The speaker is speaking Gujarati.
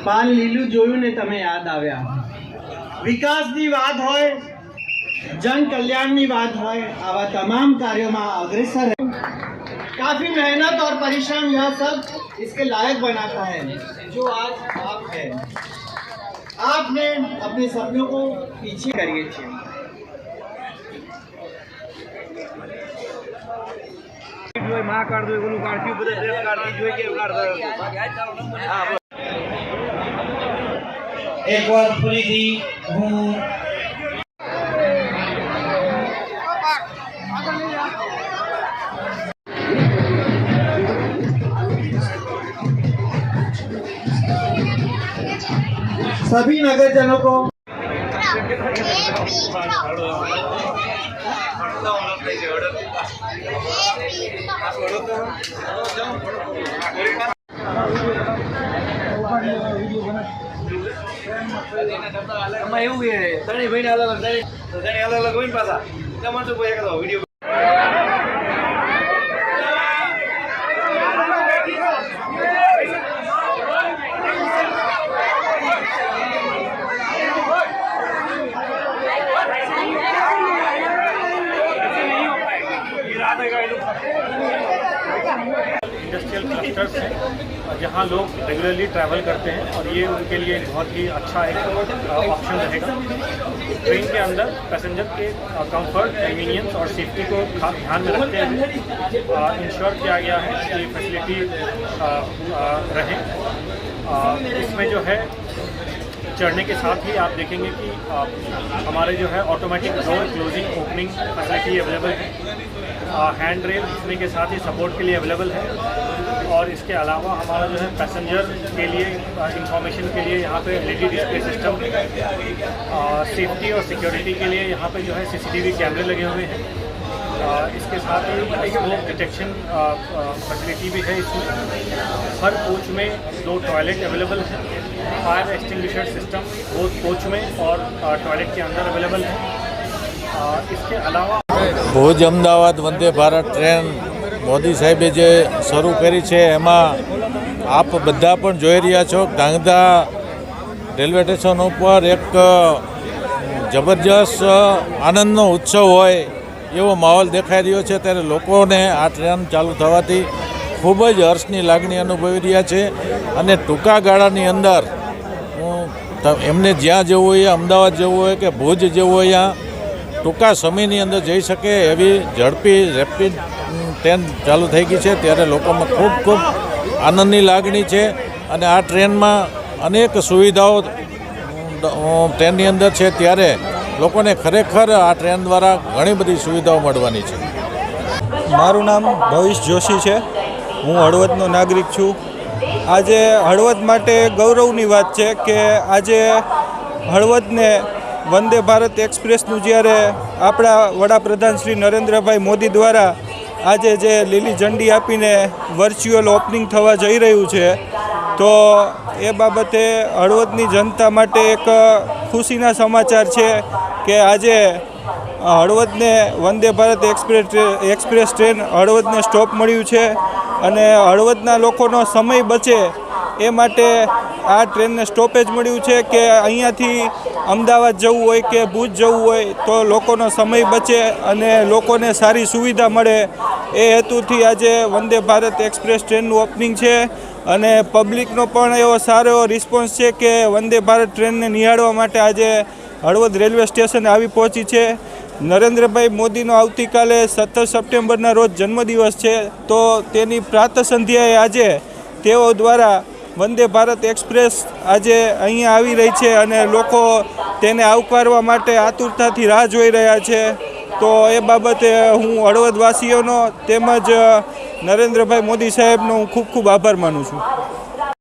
પાન લીલું જોયું ને તમે યાદ આવ્યા। વિકાસની વાત હોય, જન कल्याणની बात હોય, आवा तमाम कार्यों में अग्रसर है। काफी मेहनत और परिश्रम यह सब इसके लायक बनाता है जो आज आप है। आपने अपने सपनों को पीछे करिए छे। एक बार पूरी थी हूँ सभी नगरजनों को वीडियो इंडस्ट्रियल क्लस्टर्स हैं जहाँ लोग रेगुलरली ट्रैवल करते हैं और ये उनके लिए बहुत ही अच्छा एक ऑप्शन रहेगा। ट्रेन के अंदर पैसेंजर के कंफर्ट, कन्वीनियंस और सेफ्टी को ध्यान में रखते हुए इंश्योर किया गया है कि फैसिलिटी रहे। इसमें जो है चढ़ने के साथ ही आप देखेंगे कि हमारे जो है automatic door closing opening facility available है। हैंड रेल इसमें के साथ ही सपोर्ट के लिए अवेलेबल है। और इसके अलावा हमारा जो है पैसेंजर के लिए इंफॉर्मेशन के लिए यहाँ पे LED डिस्प्ले सिस्टम, सेफ्टी और सिक्योरिटी के लिए यहाँ पे जो है CCTV कैमरे लगे हुए हैं। इसके साथ ही स्मोक डिटेक्शन फैसिलिटी भी है इसमें। हर कोच में 2 टॉयलेट अवेलेबल है। Fire extinguisher system both coach में और टॉयलेट के अंदर अवेलेबल है। इसके अलावा ભુજ અમદાવાદ વંદે ભારત ટ્રેન મોદી સાહેબે જે શરૂ કરી છે એમાં આપ બધા પણ જોઈ રહ્યા છો ધાંગધ્રા રેલવે સ્ટેશન ઉપર એક જબરજસ્ત આનંદનો ઉત્સવ હોય એવો માહોલ દેખાઈ રહ્યો છે। ત્યારે લોકોને આ ટ્રેન ચાલુ થવાથી ખૂબ જ હર્ષની લાગણી અનુભવી રહ્યા છે અને ટૂંકા ગાળાની અંદર એમને જ્યાં જવું હોય અમદાવાદ જવું હોય કે ભુજ જવું હોય ટૂંકા સમયની અંદર જઈ શકે એવી ઝડપી રેપિડ ટ્રેન ચાલુ થઈ ગઈ છે। ત્યારે લોકોમાં ખૂબ ખૂબ આનંદની લાગણી છે અને આ ટ્રેનમાં અનેક સુવિધાઓ ટ્રેનની અંદર છે। ત્યારે લોકોને ખરેખર આ ટ્રેન દ્વારા ઘણી બધી સુવિધાઓ મળવાની છે। મારું નામ ભવિશ જોશી છે, હું હળવદનો નાગરિક છું। આજે હળવદ માટે ગૌરવની વાત છે કે આજે હળવદને વંદે ભારત એક્સપ્રેસનું જ્યારે આપણા વડાપ્રધાન શ્રી નરેન્દ્રભાઈ મોદી દ્વારા આજે જે લીલી ઝંડી આપીને વર્ચ્યુઅલ ઓપનિંગ થવા જઈ રહ્યું છે તો એ બાબતે હળવદની જનતા માટે એક ખુશીના સમાચાર છે કે આજે હળવદને Vande Bharat express train હળવદને stop મળ્યું છે અને હળવદના લોકોનો સમય બચે એ માટે આ ટ્રેનને સ્ટોપેજ મળ્યું છે કે અહીંયાથી અમદાવાદ જવું હોય કે ભુજ જવું હોય તો લોકોનો સમય બચે અને લોકોને સારી સુવિધા મળે એ હેતુથી આજે વંદે ભારત એક્સપ્રેસ ટ્રેનનું ઓપનિંગ છે અને પબ્લિકનો પણ એવો સારો એવો રિસ્પોન્સ છે કે વંદે ભારત ટ્રેનને નિહાળવા માટે આજે હળવદ રેલવે સ્ટેશને આવી પહોંચી છે। નરેન્દ્રભાઈ મોદીનો આવતીકાલે 17 સપ્ટેમ્બરના રોજ જન્મદિવસ છે તો તેની પ્રાતઃ સંધ્યાએ આજે તેઓ દ્વારા વંદે ભારત એક્સપ્રેસ આજે અહીંયા આવી રહી છે અને લોકો તેને આવકારવા માટે આતુરતાથી રાહ જોઈ રહ્યા છે। તો એ બાબતે હું હળવદવાસીઓનો તેમજ નરેન્દ્રભાઈ મોદી સાહેબનો હું ખૂબ ખૂબ આભાર માનું છું।